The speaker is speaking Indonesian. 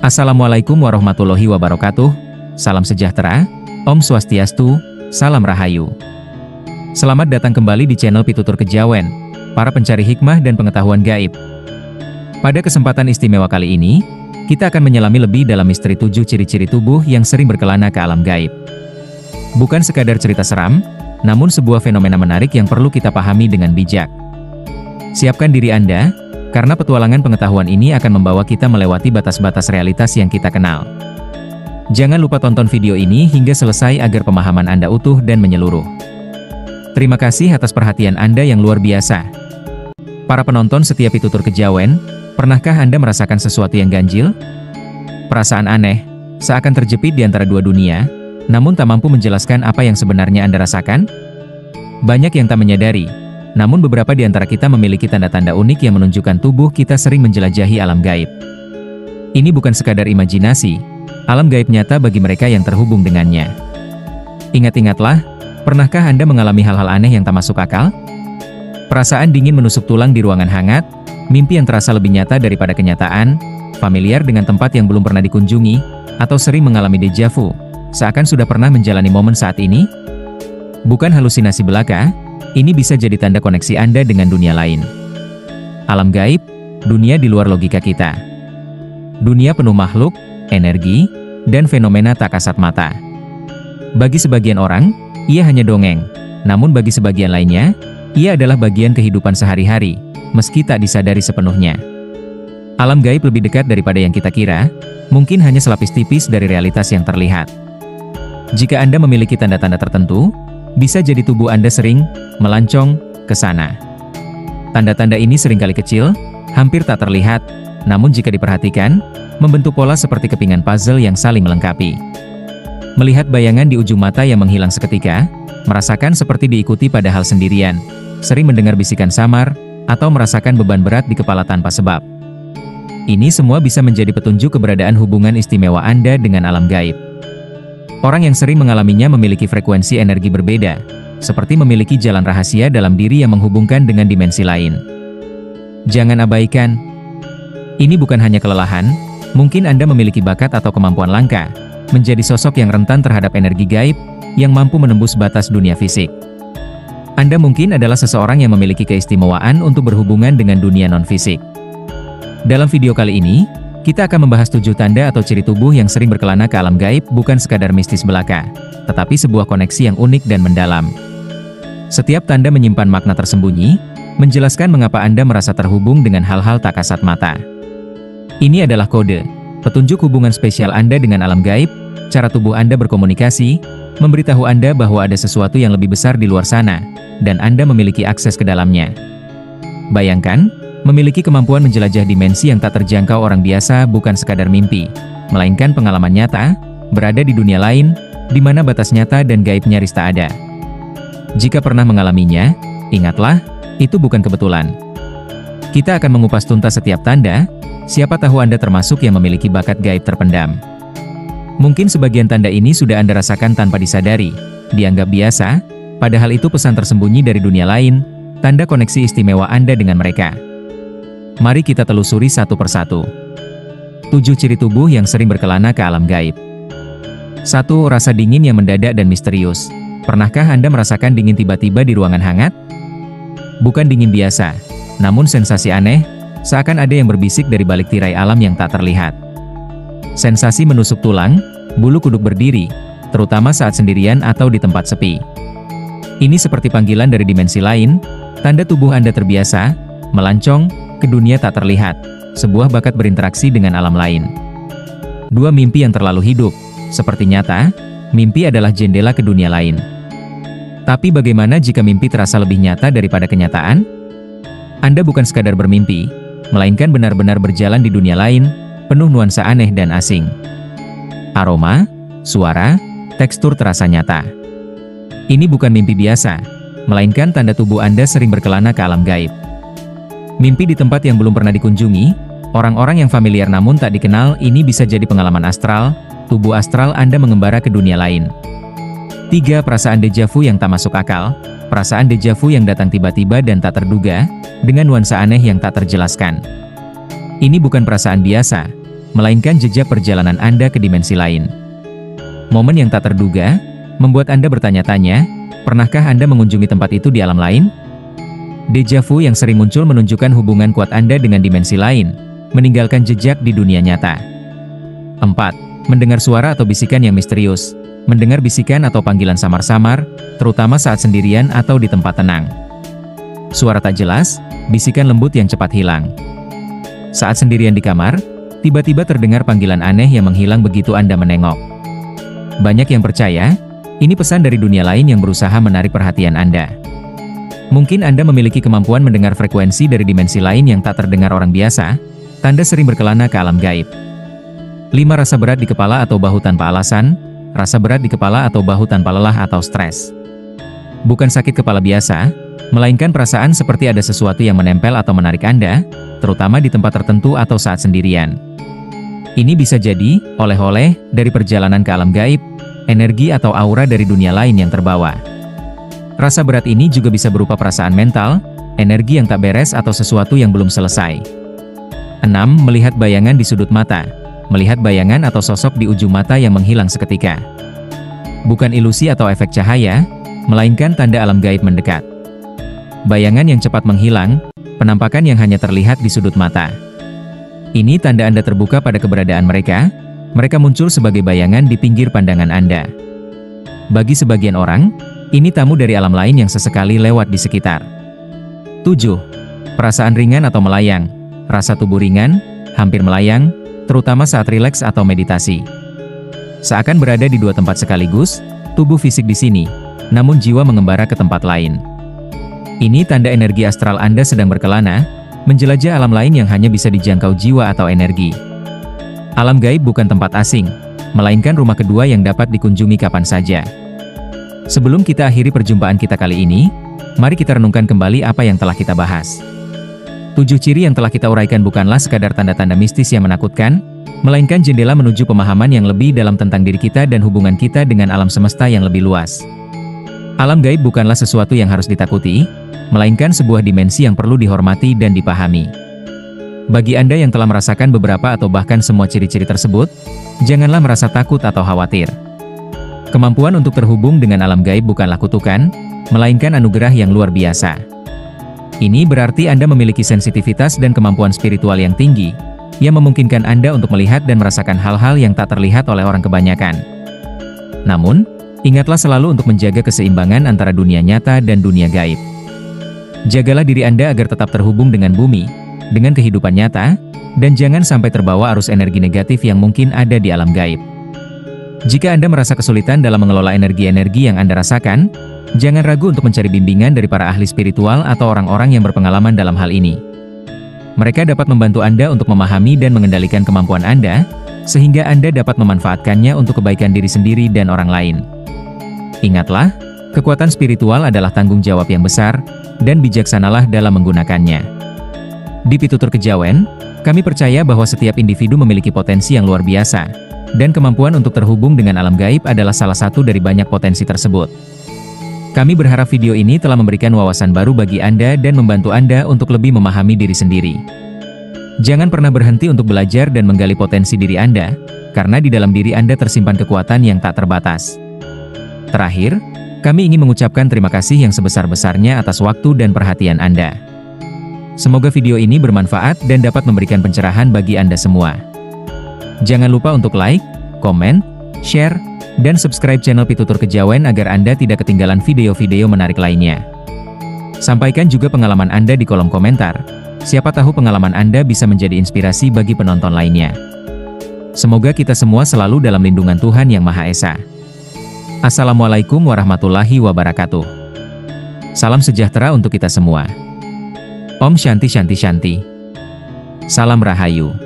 Assalamualaikum warahmatullahi wabarakatuh. Salam sejahtera, Om Swastiastu, Salam Rahayu. Selamat datang kembali di channel Pitutur Kejawen, para pencari hikmah dan pengetahuan gaib. Pada kesempatan istimewa kali ini, kita akan menyelami lebih dalam misteri 7 ciri-ciri tubuh yang sering berkelana ke alam gaib. Bukan sekadar cerita seram, namun sebuah fenomena menarik yang perlu kita pahami dengan bijak. Siapkan diri Anda, karena petualangan pengetahuan ini akan membawa kita melewati batas-batas realitas yang kita kenal. Jangan lupa tonton video ini hingga selesai agar pemahaman Anda utuh dan menyeluruh. Terima kasih atas perhatian Anda yang luar biasa. Para penonton setia Pitutur Kejawen, pernahkah Anda merasakan sesuatu yang ganjil? Perasaan aneh, seakan terjepit di antara dua dunia, namun tak mampu menjelaskan apa yang sebenarnya Anda rasakan? Banyak yang tak menyadari, namun beberapa di antara kita memiliki tanda-tanda unik yang menunjukkan tubuh kita sering menjelajahi alam gaib. Ini bukan sekadar imajinasi, alam gaib nyata bagi mereka yang terhubung dengannya. Ingat-ingatlah, pernahkah Anda mengalami hal-hal aneh yang tak masuk akal? Perasaan dingin menusuk tulang di ruangan hangat, mimpi yang terasa lebih nyata daripada kenyataan, familiar dengan tempat yang belum pernah dikunjungi, atau sering mengalami deja vu, seakan sudah pernah menjalani momen saat ini? Bukan halusinasi belaka, ini bisa jadi tanda koneksi Anda dengan dunia lain. Alam gaib, dunia di luar logika kita. Dunia penuh makhluk, energi, dan fenomena tak kasat mata. Bagi sebagian orang, ia hanya dongeng, namun bagi sebagian lainnya, ia adalah bagian kehidupan sehari-hari, meski tak disadari sepenuhnya. Alam gaib lebih dekat daripada yang kita kira, mungkin hanya selapis tipis dari realitas yang terlihat. Jika Anda memiliki tanda-tanda tertentu, bisa jadi tubuh Anda sering melancong ke sana. Tanda-tanda ini seringkali kecil, hampir tak terlihat, namun jika diperhatikan, membentuk pola seperti kepingan puzzle yang saling melengkapi. Melihat bayangan di ujung mata yang menghilang seketika, merasakan seperti diikuti padahal sendirian, sering mendengar bisikan samar, atau merasakan beban berat di kepala tanpa sebab. Ini semua bisa menjadi petunjuk keberadaan hubungan istimewa Anda dengan alam gaib. Orang yang sering mengalaminya memiliki frekuensi energi berbeda, seperti memiliki jalan rahasia dalam diri yang menghubungkan dengan dimensi lain. Jangan abaikan. Ini bukan hanya kelelahan, mungkin Anda memiliki bakat atau kemampuan langka, menjadi sosok yang rentan terhadap energi gaib, yang mampu menembus batas dunia fisik. Anda mungkin adalah seseorang yang memiliki keistimewaan untuk berhubungan dengan dunia non-fisik. Dalam video kali ini, kita akan membahas 7 tanda atau ciri tubuh yang sering berkelana ke alam gaib, bukan sekadar mistis belaka, tetapi sebuah koneksi yang unik dan mendalam. Setiap tanda menyimpan makna tersembunyi, menjelaskan mengapa Anda merasa terhubung dengan hal-hal tak kasat mata. Ini adalah kode, petunjuk hubungan spesial Anda dengan alam gaib, cara tubuh Anda berkomunikasi, memberitahu Anda bahwa ada sesuatu yang lebih besar di luar sana, dan Anda memiliki akses ke dalamnya. Bayangkan, memiliki kemampuan menjelajah dimensi yang tak terjangkau orang biasa bukan sekadar mimpi, melainkan pengalaman nyata, berada di dunia lain, di mana batas nyata dan gaib nyaris tak ada. Jika pernah mengalaminya, ingatlah, itu bukan kebetulan. Kita akan mengupas tuntas setiap tanda, siapa tahu Anda termasuk yang memiliki bakat gaib terpendam. Mungkin sebagian tanda ini sudah Anda rasakan tanpa disadari, dianggap biasa, padahal itu pesan tersembunyi dari dunia lain, tanda koneksi istimewa Anda dengan mereka. Mari kita telusuri satu persatu. 7 ciri tubuh yang sering berkelana ke alam gaib. 1. Rasa dingin yang mendadak dan misterius. Pernahkah Anda merasakan dingin tiba-tiba di ruangan hangat? Bukan dingin biasa, namun sensasi aneh, seakan ada yang berbisik dari balik tirai alam yang tak terlihat. Sensasi menusuk tulang, bulu kuduk berdiri, terutama saat sendirian atau di tempat sepi. Ini seperti panggilan dari dimensi lain, tanda tubuh Anda terbiasa melancong ke dunia tak terlihat, sebuah bakat berinteraksi dengan alam lain. 2. Mimpi yang terlalu hidup. Seperti nyata, mimpi adalah jendela ke dunia lain. Tapi bagaimana jika mimpi terasa lebih nyata daripada kenyataan? Anda bukan sekadar bermimpi, melainkan benar-benar berjalan di dunia lain, penuh nuansa aneh dan asing. Aroma, suara, tekstur terasa nyata. Ini bukan mimpi biasa, melainkan tanda tubuh Anda sering berkelana ke alam gaib. Mimpi di tempat yang belum pernah dikunjungi, orang-orang yang familiar namun tak dikenal, ini bisa jadi pengalaman astral, tubuh astral Anda mengembara ke dunia lain. 3. Perasaan deja vu yang tak masuk akal. Perasaan deja vu yang datang tiba-tiba dan tak terduga, dengan nuansa aneh yang tak terjelaskan. Ini bukan perasaan biasa, melainkan jejak perjalanan Anda ke dimensi lain. Momen yang tak terduga, membuat Anda bertanya-tanya, pernahkah Anda mengunjungi tempat itu di alam lain? Deja vu yang sering muncul menunjukkan hubungan kuat Anda dengan dimensi lain, meninggalkan jejak di dunia nyata. 4. Mendengar suara atau bisikan yang misterius. Mendengar bisikan atau panggilan samar-samar, terutama saat sendirian atau di tempat tenang. Suara tak jelas, bisikan lembut yang cepat hilang. Saat sendirian di kamar, tiba-tiba terdengar panggilan aneh yang menghilang begitu Anda menengok. Banyak yang percaya, ini pesan dari dunia lain yang berusaha menarik perhatian Anda. Mungkin Anda memiliki kemampuan mendengar frekuensi dari dimensi lain yang tak terdengar orang biasa, tanda sering berkelana ke alam gaib. 5. Rasa berat di kepala atau bahu tanpa alasan. Rasa berat di kepala atau bahu tanpa lelah atau stres. Bukan sakit kepala biasa, melainkan perasaan seperti ada sesuatu yang menempel atau menarik Anda, terutama di tempat tertentu atau saat sendirian. Ini bisa jadi oleh-oleh dari perjalanan ke alam gaib, energi atau aura dari dunia lain yang terbawa. Rasa berat ini juga bisa berupa perasaan mental, energi yang tak beres atau sesuatu yang belum selesai. 6. Melihat bayangan di sudut mata. Melihat bayangan atau sosok di ujung mata yang menghilang seketika. Bukan ilusi atau efek cahaya, melainkan tanda alam gaib mendekat. Bayangan yang cepat menghilang, penampakan yang hanya terlihat di sudut mata. Ini tanda Anda terbuka pada keberadaan mereka, mereka muncul sebagai bayangan di pinggir pandangan Anda. Bagi sebagian orang, ini tamu dari alam lain yang sesekali lewat di sekitar. 7. Perasaan ringan atau melayang. Rasa tubuh ringan, hampir melayang, terutama saat rileks atau meditasi. Seakan berada di dua tempat sekaligus, tubuh fisik di sini, namun jiwa mengembara ke tempat lain. Ini tanda energi astral Anda sedang berkelana, menjelajah alam lain yang hanya bisa dijangkau jiwa atau energi. Alam gaib bukan tempat asing, melainkan rumah kedua yang dapat dikunjungi kapan saja. Sebelum kita akhiri perjumpaan kita kali ini, mari kita renungkan kembali apa yang telah kita bahas. 7 ciri yang telah kita uraikan bukanlah sekadar tanda-tanda mistis yang menakutkan, melainkan jendela menuju pemahaman yang lebih dalam tentang diri kita dan hubungan kita dengan alam semesta yang lebih luas. Alam gaib bukanlah sesuatu yang harus ditakuti, melainkan sebuah dimensi yang perlu dihormati dan dipahami. Bagi Anda yang telah merasakan beberapa atau bahkan semua ciri-ciri tersebut, janganlah merasa takut atau khawatir. Kemampuan untuk terhubung dengan alam gaib bukanlah kutukan, melainkan anugerah yang luar biasa. Ini berarti Anda memiliki sensitivitas dan kemampuan spiritual yang tinggi, yang memungkinkan Anda untuk melihat dan merasakan hal-hal yang tak terlihat oleh orang kebanyakan. Namun, ingatlah selalu untuk menjaga keseimbangan antara dunia nyata dan dunia gaib. Jagalah diri Anda agar tetap terhubung dengan bumi, dengan kehidupan nyata, dan jangan sampai terbawa arus energi negatif yang mungkin ada di alam gaib. Jika Anda merasa kesulitan dalam mengelola energi-energi yang Anda rasakan, jangan ragu untuk mencari bimbingan dari para ahli spiritual atau orang-orang yang berpengalaman dalam hal ini. Mereka dapat membantu Anda untuk memahami dan mengendalikan kemampuan Anda, sehingga Anda dapat memanfaatkannya untuk kebaikan diri sendiri dan orang lain. Ingatlah, kekuatan spiritual adalah tanggung jawab yang besar, dan bijaksanalah dalam menggunakannya. Di Pitutur Kejawen, kami percaya bahwa setiap individu memiliki potensi yang luar biasa, dan kemampuan untuk terhubung dengan alam gaib adalah salah satu dari banyak potensi tersebut. Kami berharap video ini telah memberikan wawasan baru bagi Anda dan membantu Anda untuk lebih memahami diri sendiri. Jangan pernah berhenti untuk belajar dan menggali potensi diri Anda, karena di dalam diri Anda tersimpan kekuatan yang tak terbatas. Terakhir, kami ingin mengucapkan terima kasih yang sebesar-besarnya atas waktu dan perhatian Anda. Semoga video ini bermanfaat dan dapat memberikan pencerahan bagi Anda semua. Jangan lupa untuk like, komen, share, dan subscribe channel Pitutur Kejawen agar Anda tidak ketinggalan video-video menarik lainnya. Sampaikan juga pengalaman Anda di kolom komentar. Siapa tahu pengalaman Anda bisa menjadi inspirasi bagi penonton lainnya. Semoga kita semua selalu dalam lindungan Tuhan Yang Maha Esa. Assalamualaikum warahmatullahi wabarakatuh. Salam sejahtera untuk kita semua. Om Shanti Shanti Shanti. Salam Rahayu.